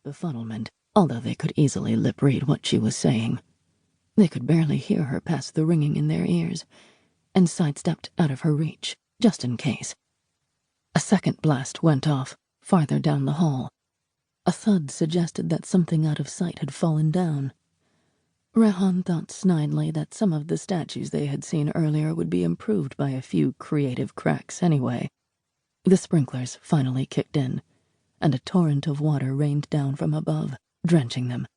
befuddlement, although they could easily lip-read what she was saying. They could barely hear her past the ringing in their ears, and sidestepped out of her reach, just in case. A second blast went off, farther down the hall. A thud suggested that something out of sight had fallen down. Rehan thought snidely that some of the statues they had seen earlier would be improved by a few creative cracks anyway. The sprinklers finally kicked in, and a torrent of water rained down from above, drenching them.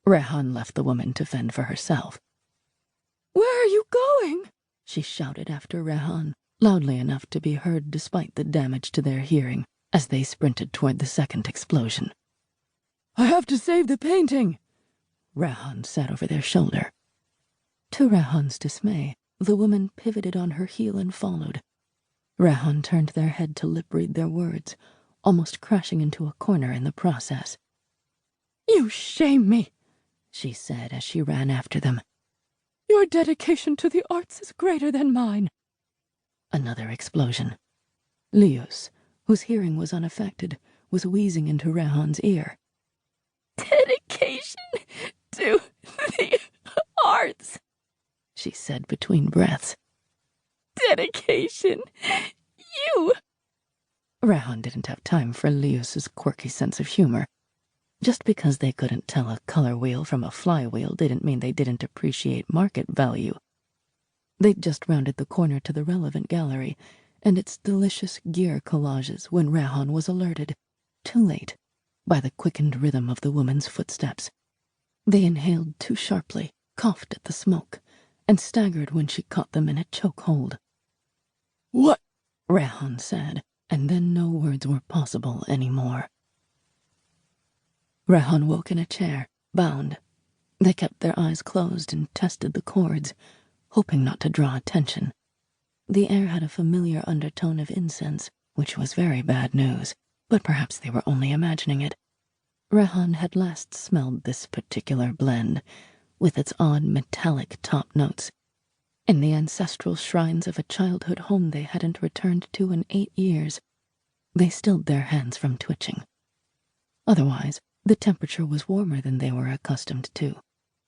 Rehan left the woman to fend for herself. "Where are you going?" she shouted after Rehan, loudly enough to be heard despite the damage to their hearing, as they sprinted toward the second explosion. "I have to save the painting," Rehan said over their shoulder. To Rehan's dismay, the woman pivoted on her heel and followed. Rehan turned their head to lip-read their words, almost crashing into a corner in the process. "You shame me," she said as she ran after them. "Your dedication to the arts is greater than mine." Another explosion. Lius, whose hearing was unaffected, was wheezing into Rehan's ear. "Dedication to the arts," she said between breaths. "Dedication, you." Rehan didn't have time for Lius's quirky sense of humor. Just because they couldn't tell a color wheel from a flywheel didn't mean they didn't appreciate market value. They'd just rounded the corner to the relevant gallery and its delicious gear collages when Rehan was alerted, too late, by the quickened rhythm of the woman's footsteps. They inhaled too sharply, coughed at the smoke, and staggered when she caught them in a chokehold. "What?" Rehan said, and then no words were possible anymore. Rehan woke in a chair, bound. They kept their eyes closed and tested the cords, hoping not to draw attention. The air had a familiar undertone of incense, which was very bad news, but perhaps they were only imagining it. Rehan had last smelled this particular blend, with its odd metallic top notes, in the ancestral shrines of a childhood home they hadn't returned to in 8 years. They stilled their hands from twitching. Otherwise, the temperature was warmer than they were accustomed to.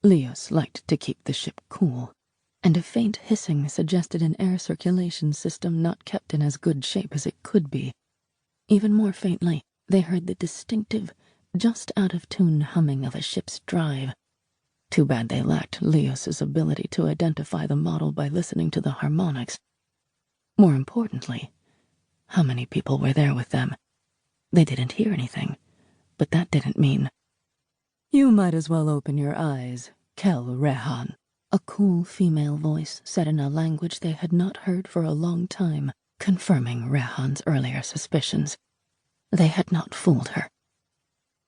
Lius liked to keep the ship cool, and a faint hissing suggested an air circulation system not kept in as good shape as it could be. Even more faintly, they heard the distinctive, just out-of-tune humming of a ship's drive. Too bad they lacked Lius's ability to identify the model by listening to the harmonics. More importantly, how many people were there with them? They didn't hear anything, but that didn't mean. "You might as well open your eyes, Kel Rehan," a cool female voice said in a language they had not heard for a long time, confirming Rehan's earlier suspicions. They had not fooled her.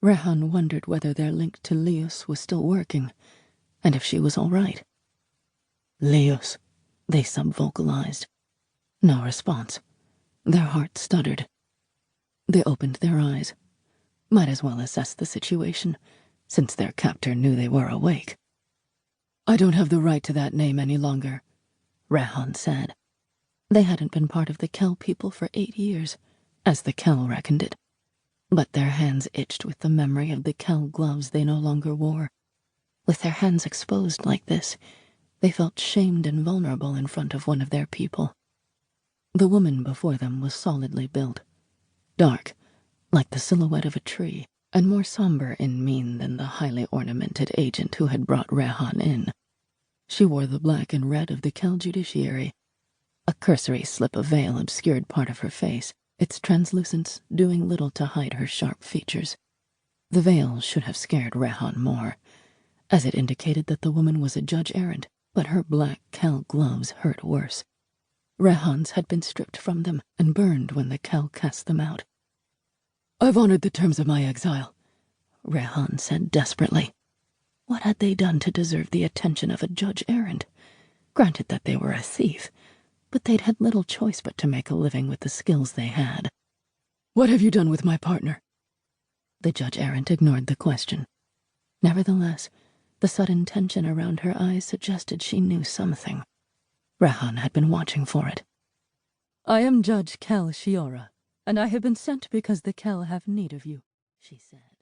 Rehan wondered whether their link to Lius was still working, and if she was all right. "Lius," they sub-vocalized. No response. Their hearts stuttered. They opened their eyes. Might as well assess the situation, since their captor knew they were awake. "I don't have the right to that name any longer," Rehan said. They hadn't been part of the Kel people for 8 years, as the Kel reckoned it. But their hands itched with the memory of the Kel gloves they no longer wore. With their hands exposed like this, they felt shamed and vulnerable in front of one of their people. The woman before them was solidly built, dark, like the silhouette of a tree, and more somber in mien than the highly ornamented agent who had brought Rehan in. She wore the black and red of the Kel judiciary. A cursory slip of veil obscured part of her face, its translucence doing little to hide her sharp features. The veil should have scared Rehan more, as it indicated that the woman was a judge errant, but her black Kel gloves hurt worse. Rehan's had been stripped from them and burned when the Kel cast them out. "I've honored the terms of my exile," Rehan said desperately. What had they done to deserve the attention of a judge errant? Granted that they were a thief, but they'd had little choice but to make a living with the skills they had. "What have you done with my partner?" The judge errant ignored the question. Nevertheless, the sudden tension around her eyes suggested she knew something. Rehan had been watching for it. "I am Judge Kel Shiora, and I have been sent because the Kel have need of you," she said.